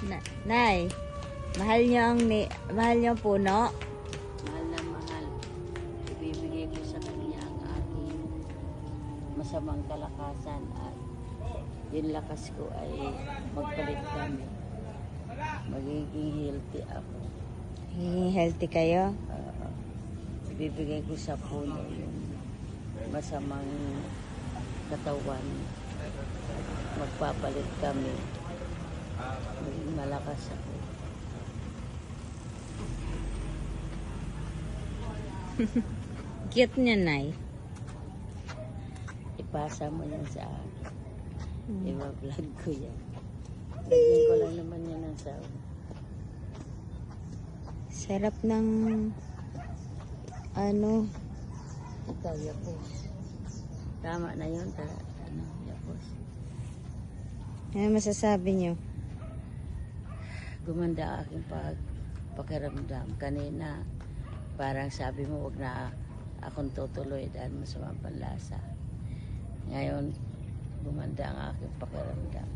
Nay, mahal niyo ang puno? Mahal na mahal. Ibibigay ko sa kanya ang aking masamang kalakasan at yung lakas ko ay magpalit kami. Magiging healthy ako. Healthy kayo? Ibibigay ko sa puno yung masamang katawan. Magpapalit kami. Maging malakas ako. Cute niya, Nay. Ipasa mo yan sa akin. Iba-vlog ko yan. Lagyan ko lang naman yan ng sound. Sarap ng ano. Ikaw, yapos. Tama na yun. Yapos. Ano masasabi niyo? Gumanda ang aking pakiramdam. Kanina, parang sabi mo, wag na akong tutuloy dahil masama ang panlasa. Ngayon, gumanda ang aking pakiramdam.